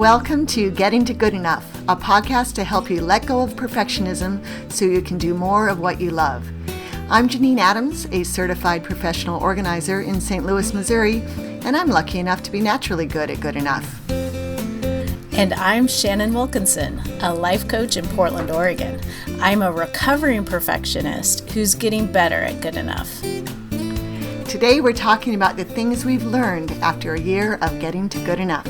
Welcome to Getting to Good Enough, a podcast to help you let go of perfectionism so you can do more of what you love. I'm Janine Adams, a certified professional organizer in St. Louis, Missouri, and I'm lucky enough to be naturally good at good enough. And I'm Shannon Wilkinson, a life coach in Portland, Oregon. I'm a recovering perfectionist who's getting better at good enough. Today we're talking about the things we've learned after a year of getting to good enough.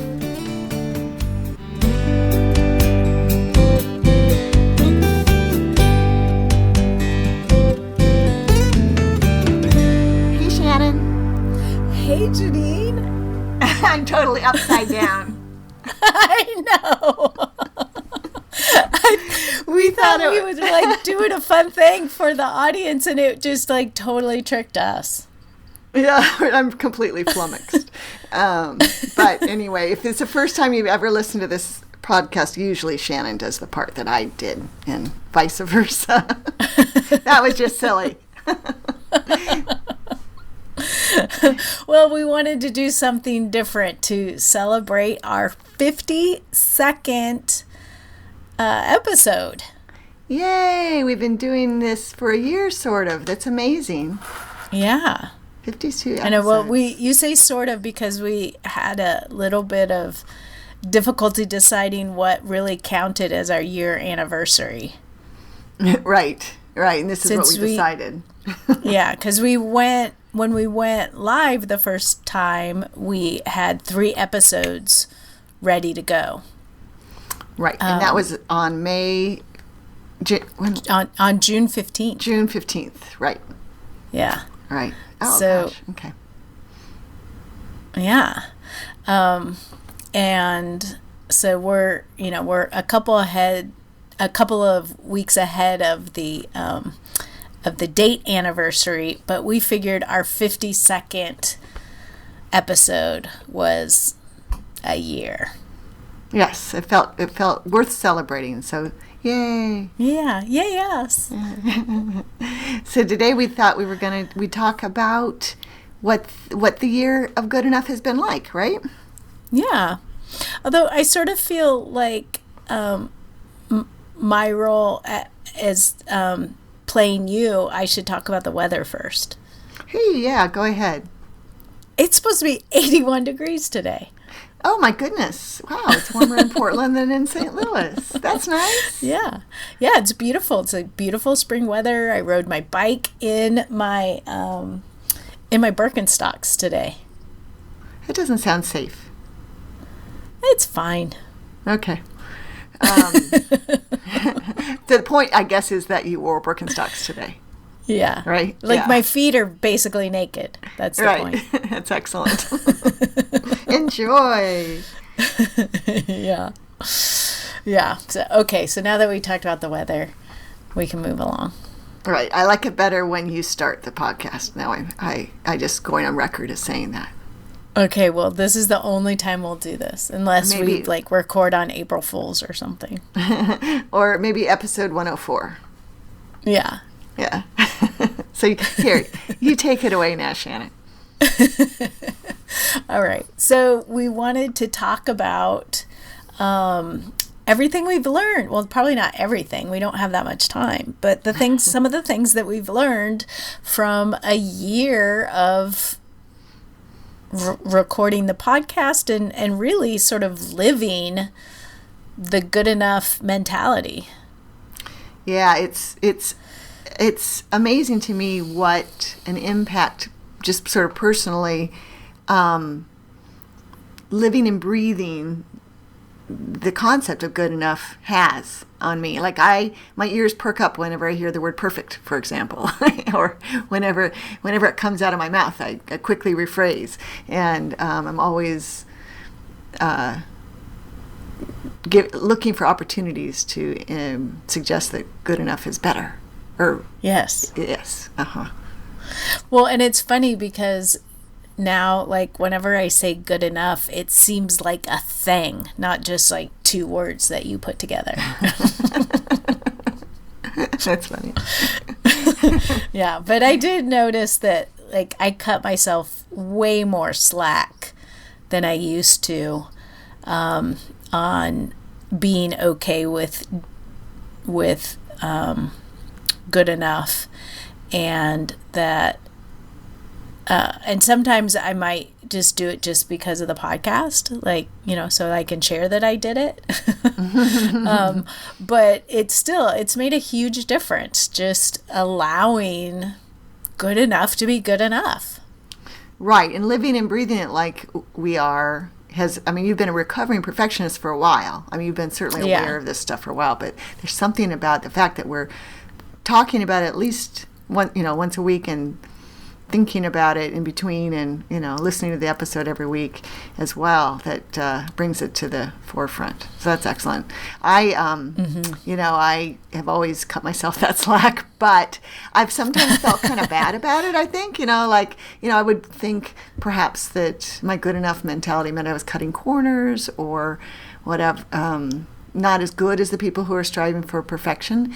Hey Shannon. Hey Janine. I'm totally upside down. I know. We thought we was like doing a fun thing for the audience, and it just like totally tricked us. Yeah, I'm completely flummoxed. But anyway, if it's the first time you've ever listened to this podcast, usually Shannon does the part that I did, and vice versa. That was just silly. Well, we wanted to do something different to celebrate our 52nd episode. Yay! We've been doing this for a year, sort of. That's amazing. Yeah. 52 episodes. I know. Well, you say sort of because we had a little bit of difficulty deciding what really counted as our year anniversary. Right. And this is what we decided. Yeah, because when we went live the first time, we had 3 episodes ready to go. Right, and that was on on June 15th. June 15th, right. Yeah. Right. Oh, so, gosh. Okay. Yeah. And so we're a couple of weeks ahead of the date anniversary, but we figured our 52nd episode was a year. Yes, it felt worth celebrating. So, yay! Yeah, yes. So today we thought we'd talk about what the year of good enough has been like, right? Yeah. Although I sort of feel like my role as playing you, I should talk about the weather first. Hey, yeah, go ahead. It's supposed to be 81 degrees today. Oh my goodness. Wow, it's warmer in Portland than in St. Louis. That's nice. Yeah, it's beautiful. It's like beautiful spring weather. I rode my bike in my Birkenstocks today. That doesn't sound safe. It's fine. Okay. The point, I guess, is that you wore Birkenstocks today. Yeah. Right? Like yeah. My feet are basically naked. That's the point. That's excellent. Enjoy. Yeah. So now that we talked about the weather, we can move along. Right. I like it better when you start the podcast. Now I just going on record as saying that. Okay, well, this is the only time we'll do this, unless we record on April Fools or something. Or maybe episode 104. Yeah. Yeah. So here, you take it away now, Shannon. All right. So we wanted to talk about everything we've learned. Well, probably not everything. We don't have that much time. But some of the things that we've learned from a year of recording the podcast and really sort of living the good enough mentality. Yeah, it's amazing to me what an impact, just sort of personally, living and breathing the concept of good enough has on me. Like my ears perk up whenever I hear the word perfect, for example, or whenever it comes out of my mouth, I quickly rephrase, and I'm always looking for opportunities to suggest that good enough is better. Or yes. Well, and it's funny because now, like, whenever I say good enough, it seems like a thing, not just like 2 words that you put together. That's funny. Yeah, but I did notice that, like, I cut myself way more slack than I used to. on being okay with good enough, and that and sometimes I might just do it just because of the podcast, like, so I can share that I did it. But it's made a huge difference, just allowing good enough to be good enough. Right. And living and breathing it like we are you've been a recovering perfectionist for a while. You've been certainly aware of this stuff for a while, but there's something about the fact that we're talking about it at least once a week, and thinking about it in between, and listening to the episode every week as well, that brings it to the forefront. So that's excellent. I have always cut myself that slack, but I've sometimes felt kind of bad about it. I think I would think perhaps that my good enough mentality meant I was cutting corners or whatever, not as good as the people who are striving for perfection.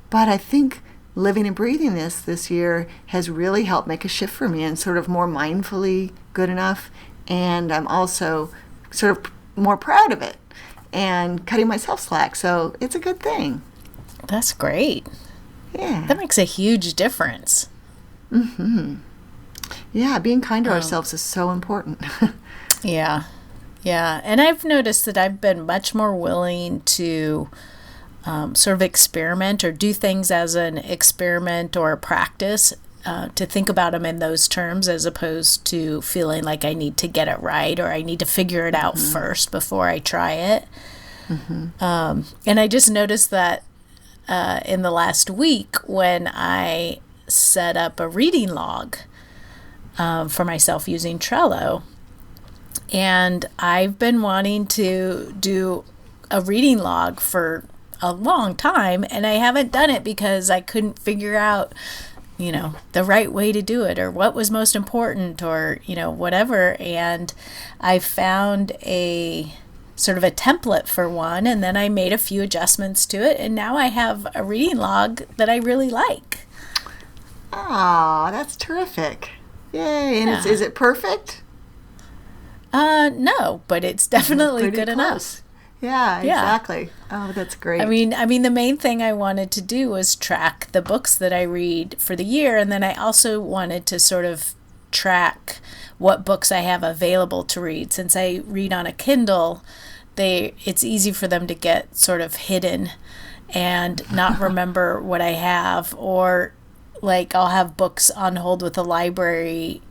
But I think living and breathing this year has really helped make a shift for me, and sort of more mindfully good enough. And I'm also sort of more proud of it and cutting myself slack. So it's a good thing. That's great. Yeah. That makes a huge difference. Mm-hmm. Yeah, being kind to ourselves is so important. Yeah. Yeah. And I've noticed that I've been much more willing to sort of experiment or do things as an experiment or a practice, to think about them in those terms, as opposed to feeling like I need to get it right or I need to figure it out first before I try it. And I just noticed that in the last week, when I set up a reading log for myself using Trello, and I've been wanting to do a reading log for a long time, and I haven't done it because I couldn't figure out the right way to do it, or what was most important, or whatever. And I found a sort of a template for one, and then I made a few adjustments to it, and now I have a reading log that I really like. Oh, that's terrific. Yay. And is it perfect? No, but it's definitely good enough. Yeah, exactly. Oh, that's great. I mean, the main thing I wanted to do was track the books that I read for the year, and then I also wanted to sort of track what books I have available to read. Since I read on a Kindle, it's easy for them to get sort of hidden and not remember what I have, or like I'll have books on hold with the library,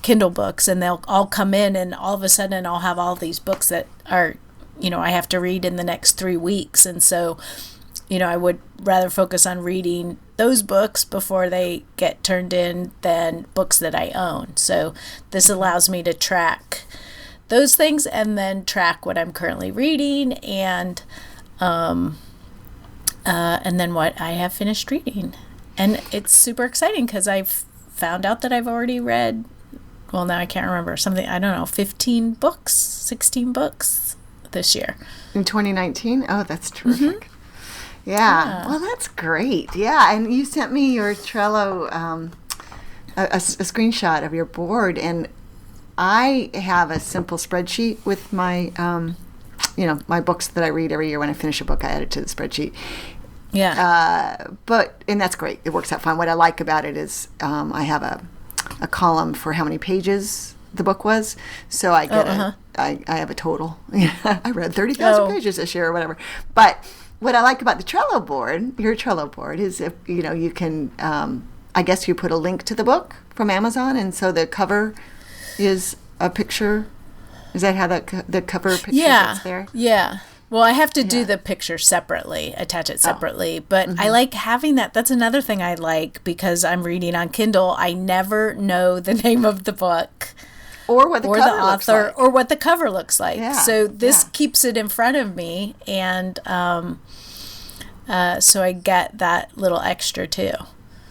Kindle books, and they'll all come in, and all of a sudden I'll have all these books that are I have to read in the next 3 weeks. And so, I would rather focus on reading those books before they get turned in than books that I own. So this allows me to track those things, and then track what I'm currently reading, and then what I have finished reading. And it's super exciting because I've found out that I've already read, well, now I can't remember, 15 books, 16 books this year. In 2019? Oh, that's terrific. Yeah. Well, that's great. Yeah, and you sent me your Trello, a screenshot of your board, and I have a simple spreadsheet with my, my books that I read every year. When I finish a book, I add it to the spreadsheet. Yeah. And that's great. It works out fine. What I like about it is I have a column for how many pages the book was, so I get I have a total. I read 30,000 pages this year or whatever. But what I like about the Trello board, your Trello board, is if you can, I guess you put a link to the book from Amazon, and so the cover is a picture. Is that how the cover picture gets there? Yeah. Well, I have to do the picture separately, attach it separately, but I like having that. That's another thing I like, because I'm reading on Kindle. I never know the name of the book, or what the cover looks like, or what the cover looks like. Yeah. So this keeps it in front of me, and so I get that little extra too.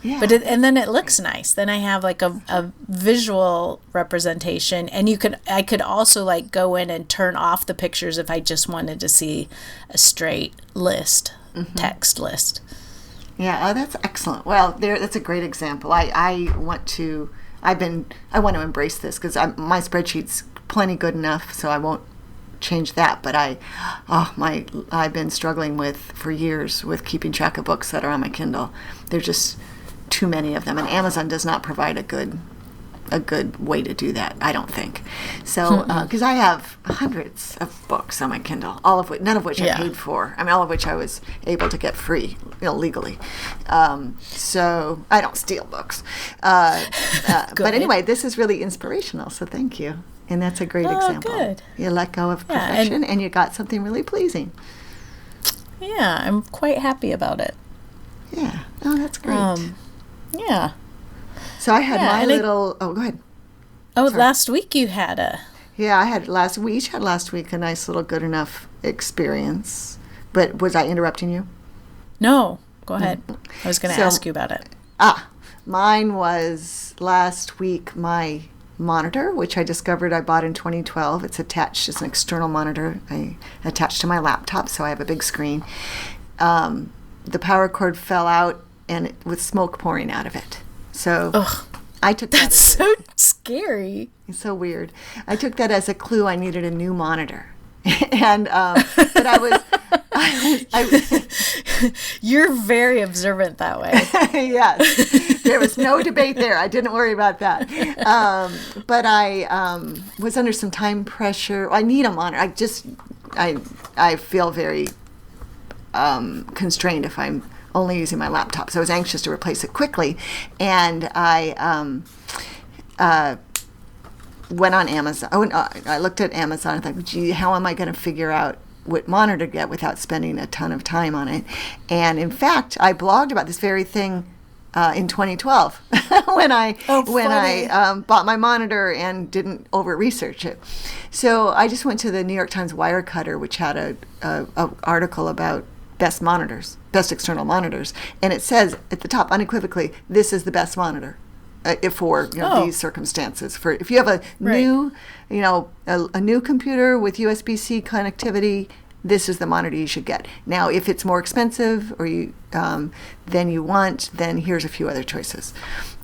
Yeah. And then it looks nice. Then I have like a visual representation, and I could also like go in and turn off the pictures if I just wanted to see a straight list, text list. Yeah, oh, that's excellent. Well, that's a great example. I want to embrace this, because my spreadsheet's plenty good enough, so I won't change that. But I've been struggling for years with keeping track of books that are on my Kindle. There's just too many of them, and Amazon does not provide a good way to do that, I don't think. So, because I have hundreds of books on my Kindle, none of which I paid for. I mean, all of which I was able to get free, legally. So I don't steal books. But anyway, this is really inspirational. So thank you, and that's a great example. Good. You let go of perfection, and you got something really pleasing. Yeah, I'm quite happy about it. Yeah. Oh, that's great. Yeah. So I had my little... go ahead. Oh, sorry. Last week you had a... Yeah, we each had last week a nice little good enough experience. But was I interrupting you? No. Go ahead. I was going to ask you about it. Mine was last week my monitor, which I discovered I bought in 2012. It's attached. It's an external monitor I attached to my laptop, so I have a big screen. The power cord fell out and with smoke pouring out of it. So I took that. That's so scary. It's so weird. I took that as a clue I needed a new monitor. And but You're very observant that way. Yes. There was no debate there. I didn't worry about that. But I was under some time pressure. I need a monitor. I feel very constrained if I'm only using my laptop. So I was anxious to replace it quickly. And I went on Amazon. I looked at Amazon and thought, gee, how am I going to figure out what monitor to get without spending a ton of time on it? And in fact, I blogged about this very thing in 2012 when I bought my monitor and didn't over-research it. So I just went to the New York Times Wirecutter, which had a article about best external monitors, and it says at the top unequivocally, this is the best monitor for these circumstances. For if you have a new a new computer with USB-C connectivity, this is the monitor you should get. Now, if it's more expensive or then here's a few other choices.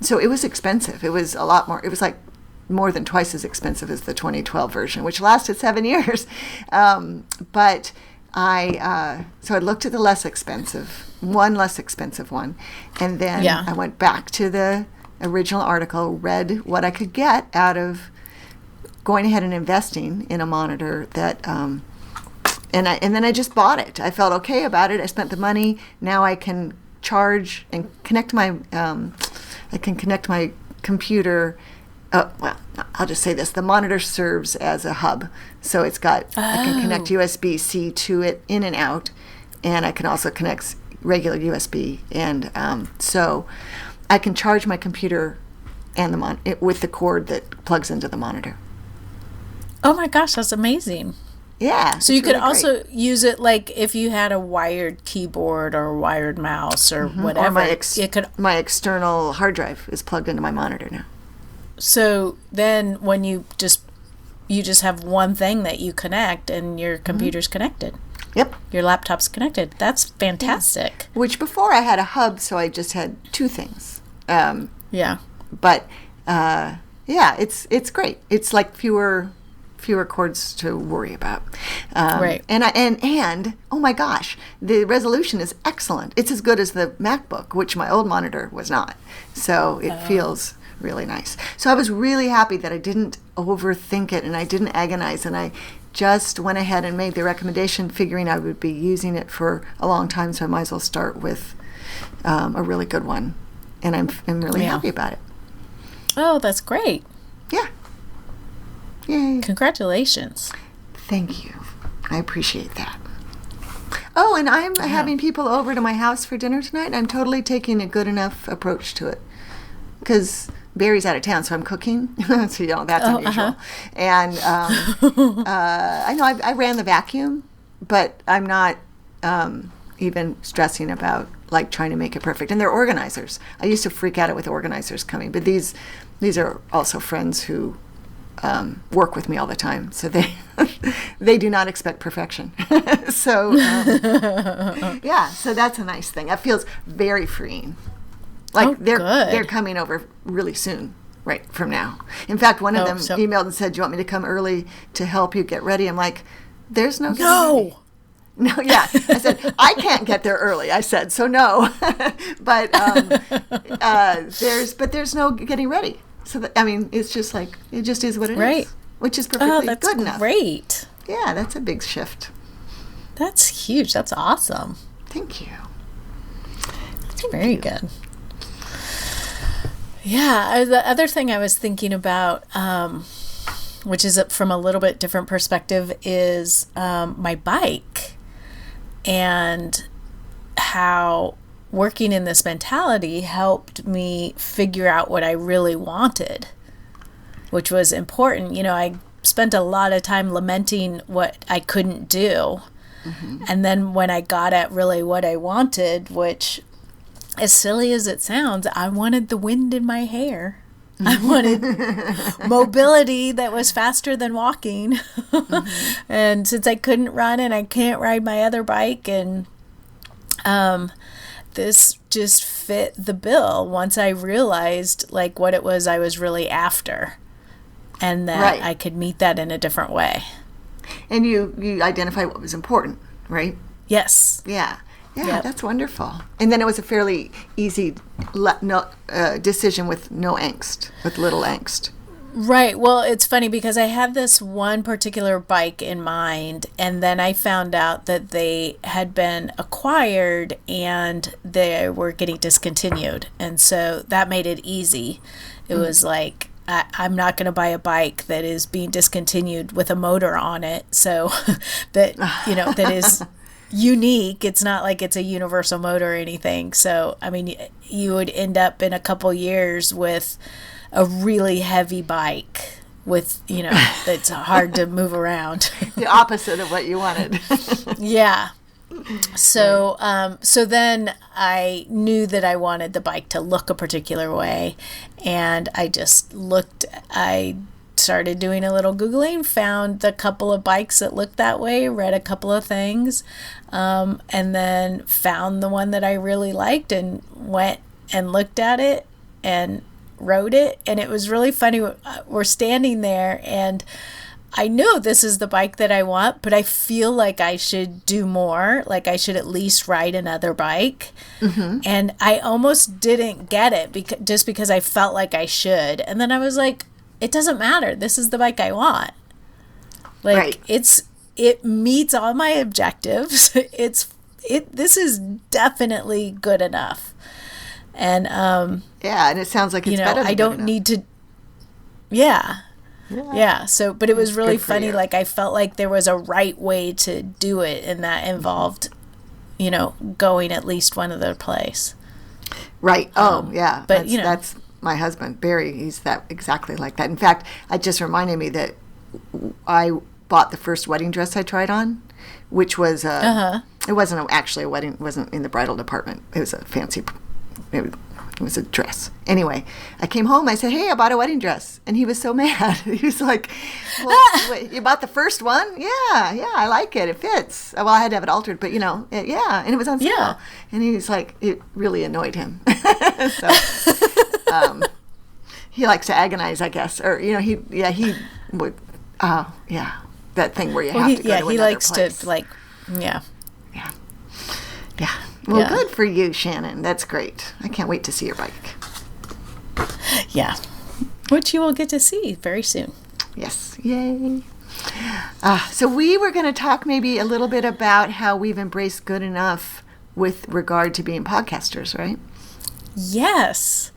So it was expensive. It was a lot more. It was like more than twice as expensive as the 2012 version, which lasted 7 years. But I looked at the less expensive one, and then I went back to the original article, read what I could get out of going ahead and investing in a monitor that, and then I just bought it. I felt okay about it. I spent the money. Now I can charge and connect my computer. Well, I'll just say this. The monitor serves as a hub. So it's got, I can connect USB-C to it in and out, and I can also connect regular USB. And so I can charge my computer and with the cord that plugs into the monitor. Oh my gosh, that's amazing. Yeah. So you could also use it like if you had a wired keyboard or a wired mouse or whatever. Or my external hard drive is plugged into my monitor now. So then when you just have one thing that you connect and your computer's connected. Yep. Your laptop's connected. That's fantastic. Yeah. Which before I had a hub, so I just had two things. Yeah. But it's great. It's like fewer cords to worry about. Right. And oh my gosh, the resolution is excellent. It's as good as the MacBook, which my old monitor was not. So it feels really nice. So I was really happy that I didn't overthink it and I didn't agonize, and I just went ahead and made the recommendation, figuring I would be using it for a long time, so I might as well start with a really good one. And I'm really happy about it. Oh, that's great. Yeah. Yay. Congratulations. Thank you. I appreciate that. Oh, and I'm having people over to my house for dinner tonight, and I'm totally taking a good enough approach to it. Because Barry's out of town, so I'm cooking. So, that's unusual. And I know I ran the vacuum, but I'm not even stressing about like trying to make it perfect. And they're organizers. I used to freak out with organizers coming, but these are also friends who work with me all the time, so they do not expect perfection. So so that's a nice thing. That feels very freeing. Like they're coming over really soon, right from now. In fact, one of them emailed and said, "Do you want me to come early to help you get ready?" I'm like, There's no getting No. ready. No, yeah. I said, I can't get there early. I said, so no. But there's no getting ready. So, it's just like, it just is what it Right. is. Which is perfectly that's good enough. great. Yeah, that's a big shift. That's huge. That's awesome. Thank you. That's very good. Yeah, the other thing I was thinking about, which is from a little bit different perspective, is my bike and how working in this mentality helped me figure out what I really wanted, which was important. I spent a lot of time lamenting what I couldn't do. Mm-hmm. And then when I got at really what I wanted, which, as silly as it sounds, I wanted the wind in my hair. I wanted mobility that was faster than walking. Mm-hmm. And since I couldn't run and I can't ride my other bike, and this just fit the bill once I realized like what it was I was really after, and that right. I could meet that in a different way. And you identify what was important, right? Yes. Yeah. Yeah, yep. That's wonderful. And then it was a fairly easy decision with no angst, with little angst. Right. Well, it's funny because I had this one particular bike in mind, and then I found out that they had been acquired and they were getting discontinued. And so that made it easy. It was like, I'm not going to buy a bike that is being discontinued with a motor on it. So that, that is unique. It's not like it's a universal motor or anything. So, you would end up in a couple years with a really heavy bike with, that's hard to move around. The opposite of what you wanted. Yeah. So, so then I knew that I wanted the bike to look a particular way, and I started doing a little Googling, found a couple of bikes that looked that way, read a couple of things, and then found the one that I really liked and went and looked at it and rode it. And it was really funny. We're standing there and I know this is the bike that I want, but I feel like I should do more. Like I should at least ride another bike. Mm-hmm. And I almost didn't get it because I felt like I should. And then I was like, it doesn't matter. This is the bike I want. Like right. It meets all my objectives. This is definitely good enough. And and it sounds like it's better than I don't need to. Yeah. So, but it was really funny. Like I felt like there was a right way to do it, and that involved, going at least one other place. Right. Yeah. But that's my husband, Barry. He's exactly like that. In fact, it just reminded me that I bought the first wedding dress I tried on, which was it wasn't actually a wedding. It wasn't in the bridal department. It was a fancy. It was a dress. Anyway, I came home. I said, "Hey, I bought a wedding dress," and he was so mad. He was like, "Well, wait, you bought the first one? Yeah, I like it. It fits. Well, I had to have it altered, but and it was on sale." Yeah. And he was like, it really annoyed him. So he likes to agonize, I guess, or he would. That thing where you have to go to another he likes place. to like, yeah. Well, good for you, Shannon. That's great. I can't wait to see your bike. Yeah. Which you will get to see very soon. Yes. Yay. So we were going to talk maybe a little bit about how we've embraced good enough with regard to being podcasters, right? Yes.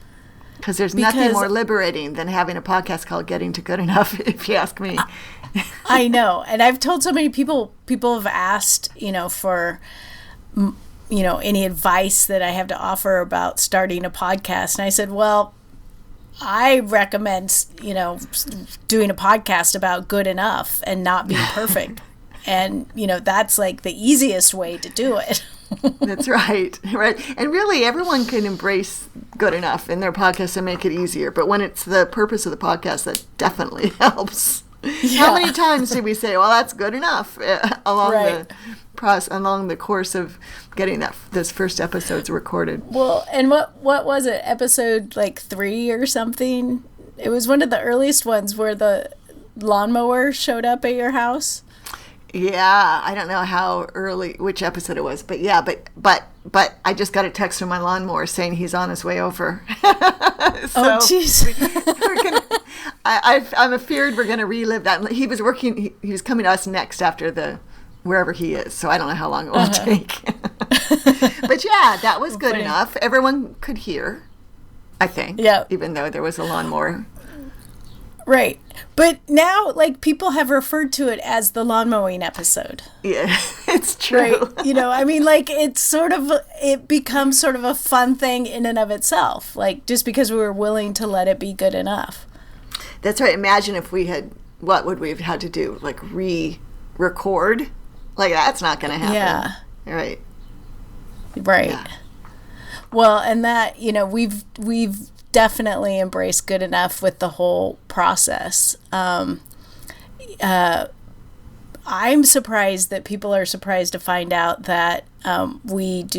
Because there's nothing more liberating than having a podcast called Getting to Good Enough, if you ask me. I know. And I've told so many people have asked, for any advice that I have to offer about starting a podcast. And I said, well, I recommend, doing a podcast about good enough and not being perfect. And, that's like the easiest way to do it. That's right. Right. And really, everyone can embrace good enough in their podcast and make it easier. But when it's the purpose of the podcast, that definitely helps. Yeah. How many times did we say, well, that's good enough along the course of getting those first episodes recorded? Well, and what was it? Episode 3 or something? It was one of the earliest ones where the lawnmower showed up at your house. Yeah, I don't know how early, which episode it was, but yeah, but I just got a text from my lawnmower saying he's on his way over. Oh, jeez. I'm afraid we're gonna relive that. He was working. He was coming to us next after the wherever he is. So I don't know how long it will take. But yeah, that was good enough. Everyone could hear, I think. Yeah. Even though there was a lawnmower. Right. But now, like, people have referred to it as the lawn mowing episode. Yeah, it's true. Right? You know, I mean, like, it becomes sort of a fun thing in and of itself. Like, just because we were willing to let it be good enough. That's right. Imagine if we had, what would we have had to do? Like, re-record? Like, that's not going to happen. Yeah. Right. Right. Yeah. Well, and that, you know, we've definitely embraced good enough with the whole process. I'm surprised that people are surprised to find out that this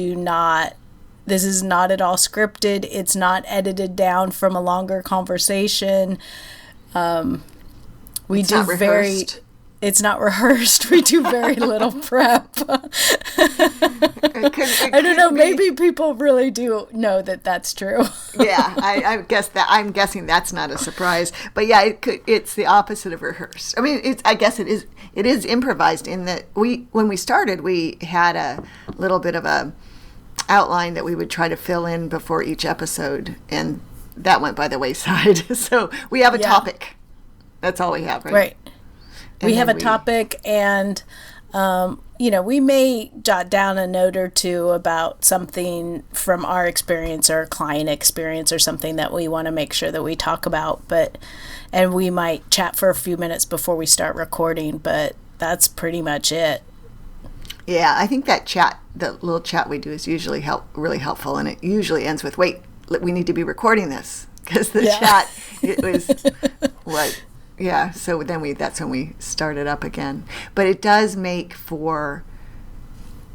is not at all scripted. It's not edited down from a longer conversation. It's not rehearsed. We do very little prep. I don't know. Maybe people really do know that that's true. Yeah, I'm guessing that's not a surprise. But yeah, it's the opposite of rehearsed. I mean, I guess it is improvised in that when we started, we had a little bit of a outline that we would try to fill in before each episode, and that went by the wayside. So we have a topic. That's all we have, right? Right. We have a topic, and, you know, we may jot down a note or two about something from our experience or client experience or something that we want to make sure that we talk about. And we might chat for a few minutes before we start recording, but that's pretty much it. Yeah, I think that the little chat we do is usually really helpful, and it usually ends with, wait, we need to be recording this, because the chat, it was what... Yeah, so then that's when we started up again. But it does make for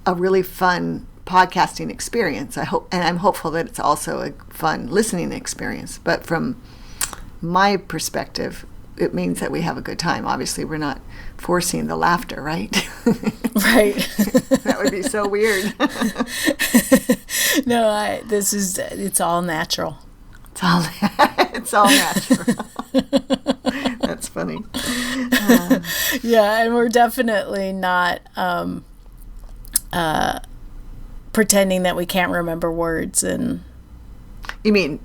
a really fun podcasting experience. I hope, and I'm hopeful that it's also a fun listening experience. But from my perspective, it means that we have a good time. Obviously, we're not forcing the laughter, right? Right. That would be so weird. No, it's all natural. It's all natural. That's funny. Yeah, and we're definitely not pretending that we can't remember words. And you mean?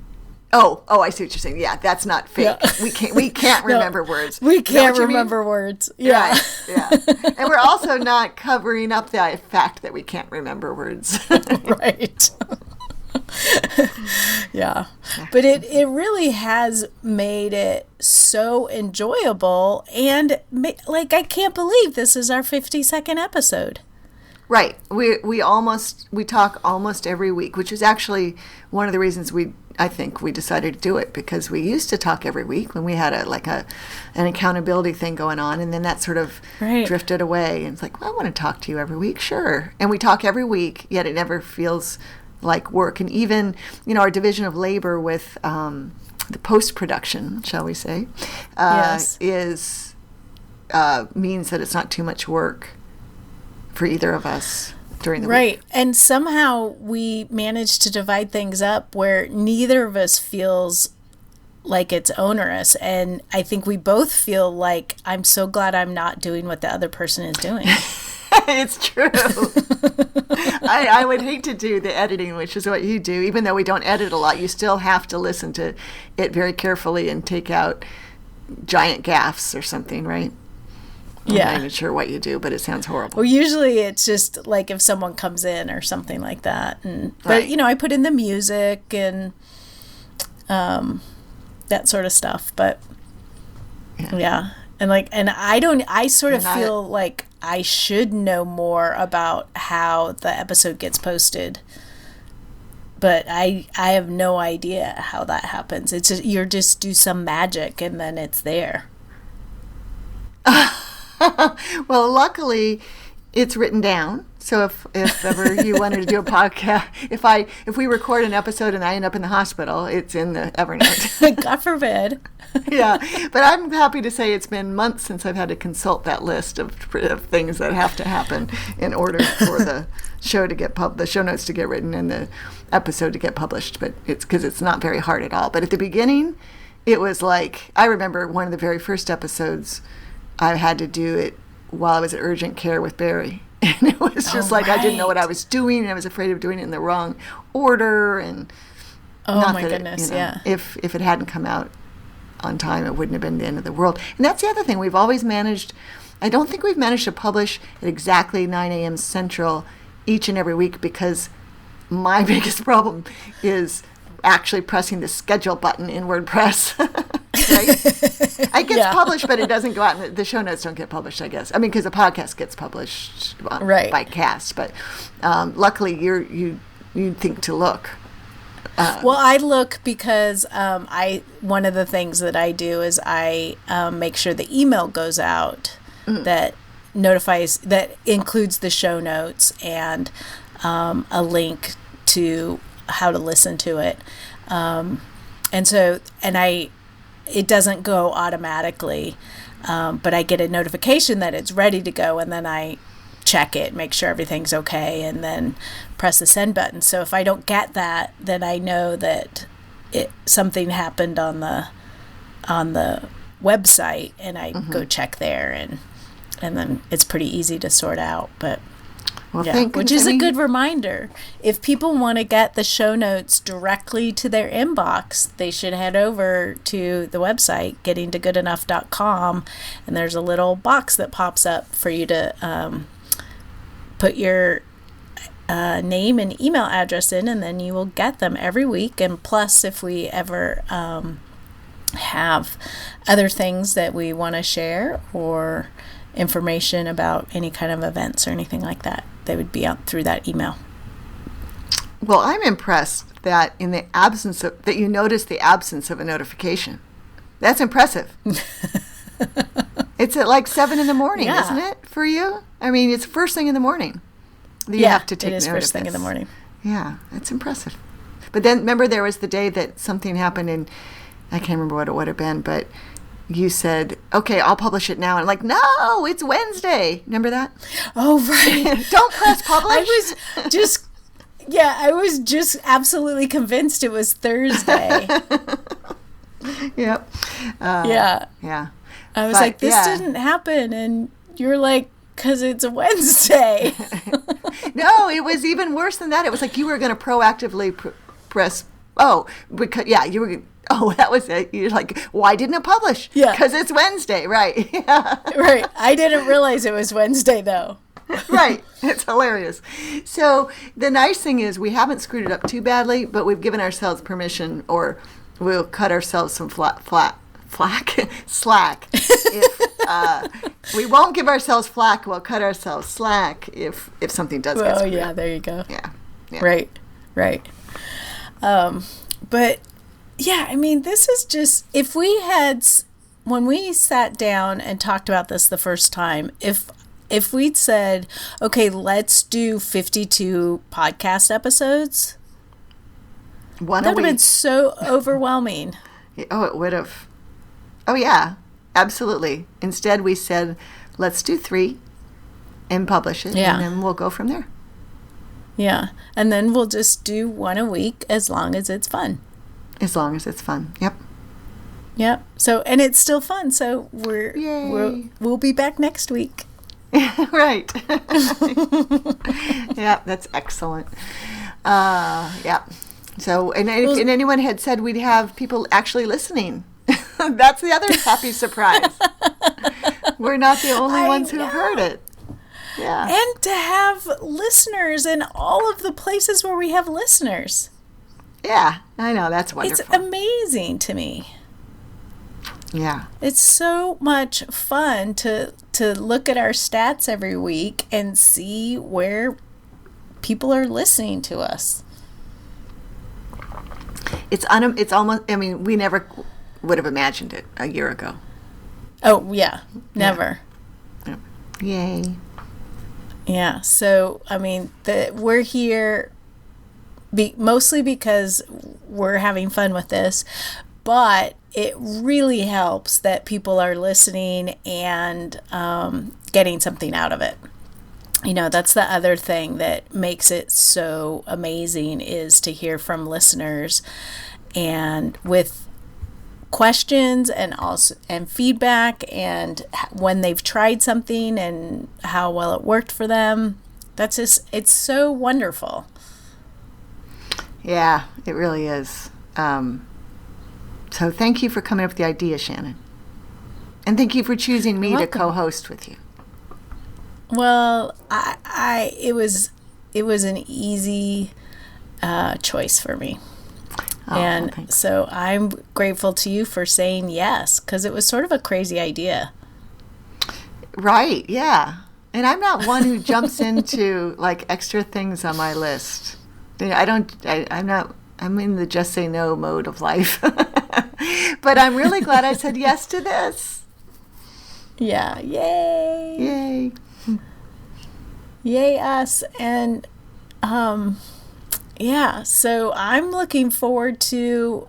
Oh, I see what you're saying. Yeah, that's not fake. Yeah. We can't remember words. We can't remember words. Yeah. Right. Yeah. And we're also not covering up the fact that we can't remember words. Right. Yeah. But it really has made it so enjoyable, and like, I can't believe this is our 52nd episode. Right. We talk almost every week, which is actually one of the reasons I think we decided to do it, because we used to talk every week when we had an accountability thing going on, and then that sort of drifted away, and it's like, well, I want to talk to you every week, sure. And we talk every week, yet it never feels like work. And even, you know, our division of labor with the post-production, shall we say, is means that it's not too much work for either of us during the week. Right. And somehow we managed to divide things up where neither of us feels like it's onerous. And I think we both feel like, I'm so glad I'm not doing what the other person is doing. It's true. I would hate to do the editing, which is what you do. Even though we don't edit a lot, you still have to listen to it very carefully and take out giant gaffes or something, right? Yeah. I'm not even sure what you do, but it sounds horrible. Well, usually it's just like if someone comes in or something like that. But, you know, I put in the music and that sort of stuff. But, yeah. And I sort of feel like I should know more about how the episode gets posted, but I have no idea how that happens. It's just, you just do some magic and then it's there. Well, luckily it's written down, So if ever you wanted to do a podcast, if we record an episode and I end up in the hospital, it's in the Evernote. God forbid. Yeah, but I'm happy to say it's been months since I've had to consult that list of things that have to happen in order for the show to get the show notes to get written and the episode to get published. But it's because it's not very hard at all. But at the beginning, it was like, I remember one of the very first episodes, I had to do it while I was at urgent care with Barry. And it was just I didn't know what I was doing, and I was afraid of doing it in the wrong order. And my goodness, yeah. If it hadn't come out on time, it wouldn't have been the end of the world. And that's the other thing. We've always managed, I don't think we've managed to publish at exactly 9 a.m. Central each and every week, because my biggest problem is actually pressing the schedule button in WordPress. Right? It gets published, but it doesn't go out, and the show notes don't get published, I guess. I mean, because the podcast gets published by Cast, but luckily you think to look. Well, I look because one of the things that I do is I make sure the email goes out that includes the show notes and a link to how to listen to it. It doesn't go automatically, but I get a notification that it's ready to go, and then I check it, make sure everything's okay, and then press the send button. So if I don't get that, then I know that something happened on the website, and I go check there, and then it's pretty easy to sort out. But which is a good reminder. If people want to get the show notes directly to their inbox, they should head over to the website, gettingtogoodenough.com, and there's a little box that pops up for you to put your name and email address in, and then you will get them every week. And plus, if we ever have other things that we want to share or information about any kind of events or anything like that, they would be out through that email. Well, I'm impressed that that you noticed the absence of a notification. That's impressive. It's at like 7 in the morning, isn't it, for you? I mean, it's first thing in the morning that you have to take note of this. It is first thing in the morning. Yeah, it's impressive. But then, remember, there was the day that something happened, and I can't remember what it would have been, but you said, okay, I'll publish it now. And I'm like, no, it's Wednesday. Remember that? Oh, right. Don't press publish. I was just absolutely convinced it was Thursday. Yep. Yeah. I was like, this didn't happen. And you're like, because it's a Wednesday. No, it was even worse than that. It was like you were going to proactively press, you were. Oh, that was it. You're like, why didn't it publish? Yeah. Because it's Wednesday, right? Yeah. Right. I didn't realize it was Wednesday, though. Right. It's hilarious. So the nice thing is we haven't screwed it up too badly, but we've given ourselves permission, or we'll cut ourselves some slack. If we won't give ourselves flack, we'll cut ourselves slack if something does get screwed up. Yeah, there you go. Yeah. Right. But yeah, I mean, this is just, when we sat down and talked about this the first time, if we'd said, okay, let's do 52 podcast episodes, that would have been so overwhelming. Oh, it would have. Oh, yeah, absolutely. Instead, we said, let's do 3 and publish it, and then we'll go from there. Yeah, and then we'll just do 1 a week as long as it's fun. As long as it's fun. Yep. Yep. So, and it's still fun. So we'll be back next week. Right. Yeah, that's excellent. Yeah. So, and anyone had said we'd have people actually listening. That's the other happy surprise. We're not the only ones who have heard it. Yeah. And to have listeners in all of the places where we have listeners. Yeah, I know. That's wonderful. It's amazing to me. Yeah. It's so much fun to look at our stats every week and see where people are listening to us. It's almost, I mean, we never would have imagined it a year ago. Oh, yeah. Never. Yeah. Yay. Yeah. So, I mean, we're here mostly because we're having fun with this, but it really helps that people are listening and getting something out of it. That's the other thing that makes it so amazing, is to hear from listeners and with questions and feedback, and when they've tried something and how well it worked for them. It's so wonderful. Yeah, it really is. So thank you for coming up with the idea, Shannon. And thank you for choosing me to co-host with you. Well, it was an easy choice for me. And so I'm grateful to you for saying yes, because it was sort of a crazy idea. Right, yeah. And I'm not one who jumps into like extra things on my list. I'm in the just say no mode of life. But I'm really glad I said yes to this. Yeah, yay. Yay. Yay us. And yeah, so I'm looking forward to,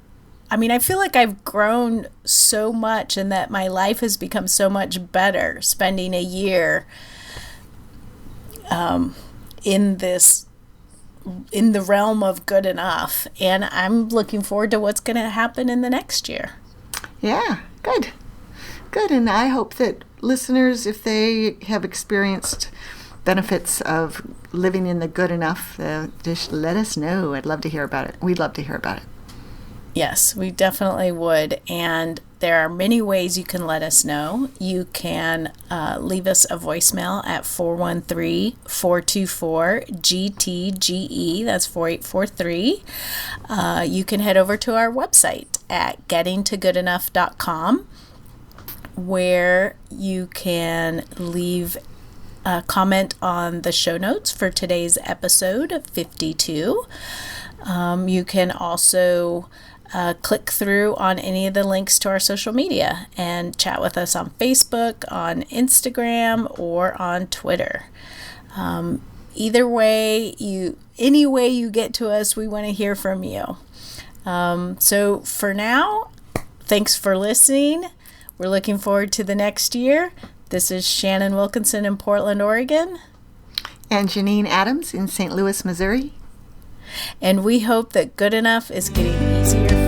I feel like I've grown so much and that my life has become so much better spending a year in the realm of good enough. And I'm looking forward to what's going to happen in the next year. Yeah, good. Good. And I hope that listeners, if they have experienced benefits of living in the good enough, just let us know. I'd love to hear about it. We'd love to hear about it. Yes, we definitely would. And there are many ways you can let us know. You can leave us a voicemail at 413-424-GTGE. That's 4843. You can head over to our website at gettingtogoodenough.com, where you can leave a comment on the show notes for today's episode 52. You can also click through on any of the links to our social media and chat with us on Facebook, on Instagram, or on Twitter. Either way, any way you get to us, we want to hear from you. So for now, thanks for listening. We're looking forward to the next year. This is Shannon Wilkinson in Portland, Oregon. And Janine Adams in St. Louis, Missouri. And we hope that good enough is getting easier for you.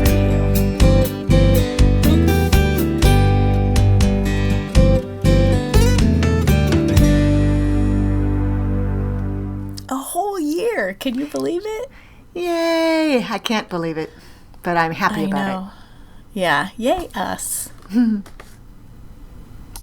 A whole year. Can you believe it? Yay. I can't believe it, but I'm happy about it. Yeah. Yay us.